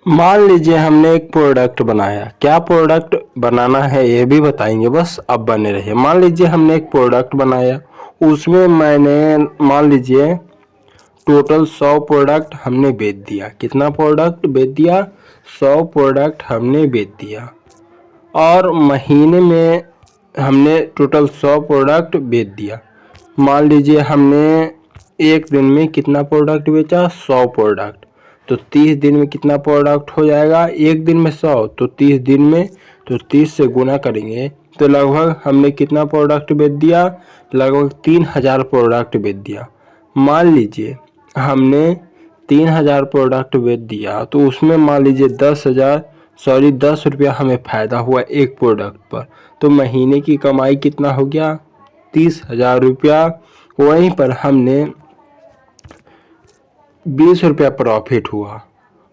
मान लीजिए हमने एक प्रोडक्ट बनाया। क्या प्रोडक्ट बनाना है ये भी बताएंगे, बस अब बने रहिए। मान लीजिए हमने एक प्रोडक्ट बनाया, उसमें मैंने मान लीजिए टोटल 100 प्रोडक्ट हमने बेच दिया। कितना प्रोडक्ट बेच दिया? 100 प्रोडक्ट हमने बेच दिया। और महीने में हमने टोटल 100 प्रोडक्ट बेच दिया। मान लीजिए हमने एक दिन में कितना प्रोडक्ट बेचा? 100 प्रोडक्ट। तो 30 दिन में कितना प्रोडक्ट हो जाएगा? एक दिन में 100, तो 30 दिन में, तो 30 से गुना करेंगे तो लगभग हमने कितना प्रोडक्ट बेच दिया? लगभग 3000 प्रोडक्ट बेच दिया। मान लीजिए हमने 3000 प्रोडक्ट बेच दिया, तो उसमें मान लीजिए 10 रुपया हमें फ़ायदा हुआ एक प्रोडक्ट पर। तो महीने की कमाई कितना हो गया? 30,000 रुपया। वहीं पर हमने 20 रुपया प्रॉफिट हुआ।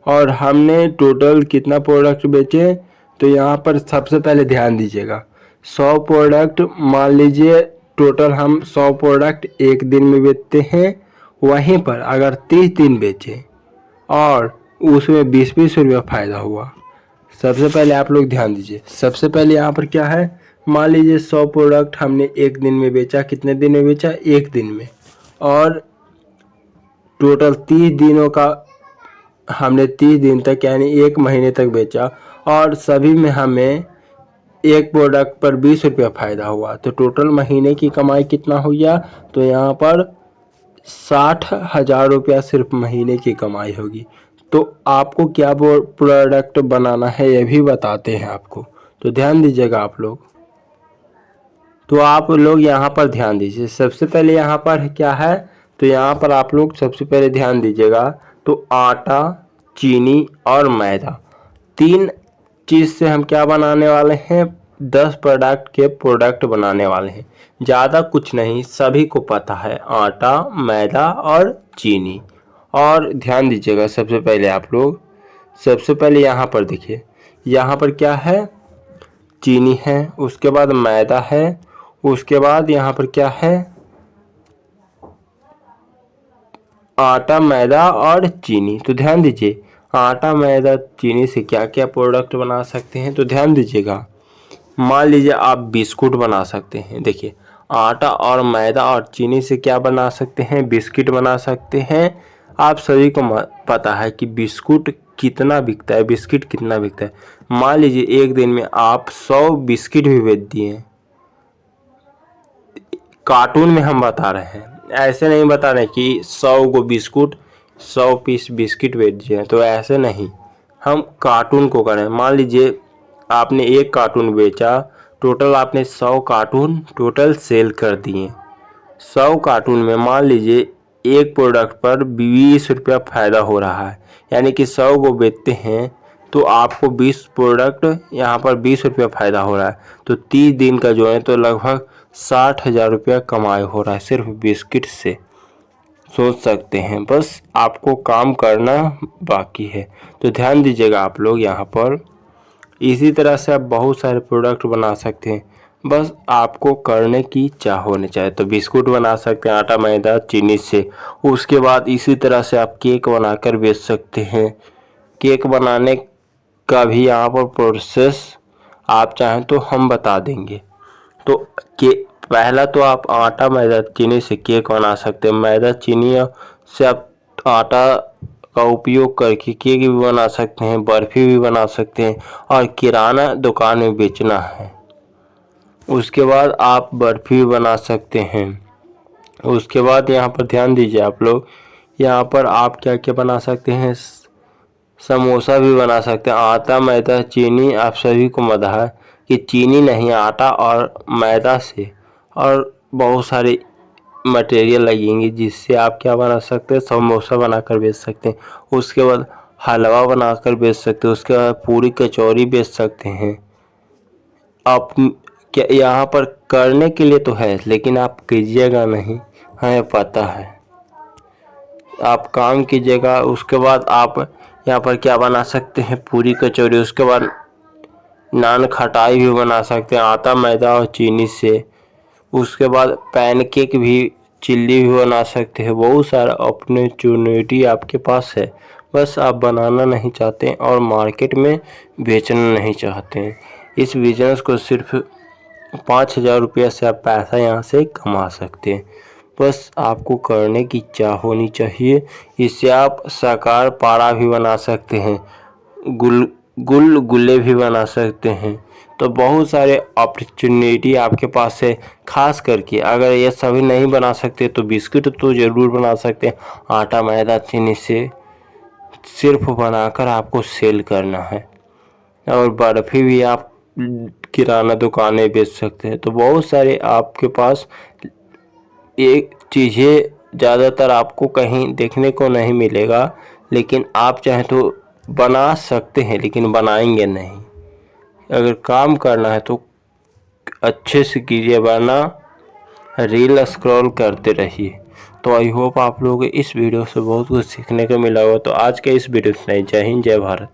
और हमने टोटल कितना प्रोडक्ट बेचे? तो यहाँ पर सबसे पहले ध्यान दीजिएगा, 100 प्रोडक्ट मान लीजिए टोटल हम 100 प्रोडक्ट एक दिन में बेचते हैं। वहीं पर अगर 30 दिन बेचे और उसमें 20-20 रुपया फ़ायदा हुआ। सबसे पहले आप लोग ध्यान दीजिए, सबसे पहले यहाँ पर क्या है? मान लीजिए 100 प्रोडक्ट हमने एक दिन में बेचा। कितने दिन में बेचा? एक दिन में। और टोटल 30 दिनों का हमने 30 दिन तक यानी एक महीने तक बेचा, और सभी में हमें एक प्रोडक्ट पर 20 रुपया फ़ायदा हुआ। तो टोटल महीने की कमाई कितना हो गया? तो यहाँ पर 60,000 रुपया सिर्फ महीने की कमाई होगी। तो आपको क्या प्रोडक्ट बनाना है ये भी बताते हैं आपको, तो ध्यान दीजिएगा आप लोग। तो आप लोग यहाँ पर ध्यान दीजिए। सबसे पहले यहाँ पर क्या है? तो यहाँ पर आप लोग सबसे पहले ध्यान दीजिएगा। तो आटा, चीनी और मैदा, तीन चीज़ से हम क्या बनाने वाले हैं? 10 प्रोडक्ट के प्रोडक्ट बनाने वाले हैं। ज़्यादा कुछ नहीं, सभी को पता है, आटा, मैदा और चीनी। और ध्यान दीजिएगा सबसे पहले आप लोग, सबसे पहले यहाँ पर देखिए, यहाँ पर क्या है? चीनी है, उसके बाद मैदा है, उसके बाद यहाँ पर क्या है? आटा, मैदा और चीनी। तो ध्यान दीजिए, आटा, मैदा, चीनी से क्या क्या प्रोडक्ट बना सकते हैं? तो ध्यान दीजिएगा। मान लीजिए आप बिस्कुट बना सकते हैं। देखिए, आटा और मैदा और चीनी से क्या बना सकते हैं? बिस्किट बना सकते हैं। आप सभी को पता है कि बिस्कुट कितना बिकता है, बिस्किट कितना बिकता है। मान लीजिए एक दिन में आप 100 बिस्किट भी बेच दिए। कार्टून में हम बता रहे हैं, ऐसे नहीं बता रहे कि 100 को बिस्कुट, 100 पीस बिस्किट बेच दिए, तो ऐसे नहीं, हम कार्टून को करें। मान लीजिए आपने एक कार्टून बेचा, टोटल आपने 100 कार्टून टोटल सेल कर दिए। 100 कार्टून में मान लीजिए एक प्रोडक्ट पर 20 रुपया फ़ायदा हो रहा है, यानी कि 100 को बेचते हैं तो आपको 20 प्रोडक्ट यहाँ पर 20 रुपया फ़ायदा हो रहा है। तो 30 दिन का जो है तो लगभग 60,000 रुपया कमाई हो रहा है सिर्फ बिस्किट से। सोच सकते हैं, बस आपको काम करना बाकी है। तो ध्यान दीजिएगा आप लोग यहाँ पर। इसी तरह से आप बहुत सारे प्रोडक्ट बना सकते हैं, बस आपको करने की चाह होनी चाहिए। तो बिस्कुट बना सकते हैं आटा, मैदा, चीनी से। उसके बाद इसी तरह से आप केक बनाकर बेच सकते हैं। केक बनाने का भी यहाँ पर प्रोसेस आप चाहें तो हम बता देंगे। तो के पहला तो आप आटा, मैदा, चीनी से केक बना सकते हैं। मैदा, चीनी से आप आटा का उपयोग करके केक भी बना सकते हैं, बर्फ़ी भी बना सकते हैं, और किराना दुकान में बेचना है। उसके बाद आप बर्फ़ी भी बना सकते हैं। उसके बाद यहाँ पर ध्यान दीजिए आप लोग, यहाँ पर आप क्या क्या बना सकते हैं? समोसा भी बना सकते हैं। आटा, मैदा, चीनी, आप सभी को पता है कि चीनी नहीं, आटा और मैदा से और बहुत सारे मटेरियल लगेंगे जिससे आप क्या बना सकते हैं? समोसा बनाकर बेच सकते हैं। उसके बाद हलवा बनाकर बेच सकते हैं। उसके बाद पूरी कचौरी बेच सकते हैं। आप क्या यहाँ पर करने के लिए तो है, लेकिन आप कीजिएगा नहीं, हमें पता है। आप काम कीजिएगा। उसके बाद आप यहाँ पर क्या बना सकते हैं? पूरी कचौरी। उसके बाद नान खटाई भी बना सकते हैं आटा, मैदा और चीनी से। उसके बाद पैनकेक भी, चिल्ली भी बना सकते हैं। बहुत सारा अपॉर्चुनिटी आपके पास है, बस आप बनाना नहीं चाहते और मार्केट में बेचना नहीं चाहते हैं। इस बिज़नेस को सिर्फ 5,000 रुपये से आप पैसा यहाँ से कमा सकते हैं। बस आपको करने की इच्छा होनी चाहिए। इससे आप साकार पारा भी बना सकते हैं, गुल्ले भी बना सकते हैं। तो बहुत सारे अपॉर्चुनिटी आपके पास है। खास करके अगर ये सभी नहीं बना सकते तो बिस्किट तो ज़रूर बना सकते हैं। आटा मैदा चीनी से सिर्फ बनाकर आपको सेल करना है। और बर्फ़ी भी आप किराना दुकानें बेच सकते हैं। तो बहुत सारे आपके पास एक चीज़ें ज़्यादातर आपको कहीं देखने को नहीं मिलेगा, लेकिन आप चाहें तो बना सकते हैं, लेकिन बनाएंगे नहीं। अगर काम करना है तो अच्छे से कीजिए, वरना रील स्क्रॉल करते रहिए। तो आई होप आप लोगों को इस वीडियो से बहुत कुछ सीखने को मिला होगा। तो आज के इस वीडियो में जय हिंद, जय भारत।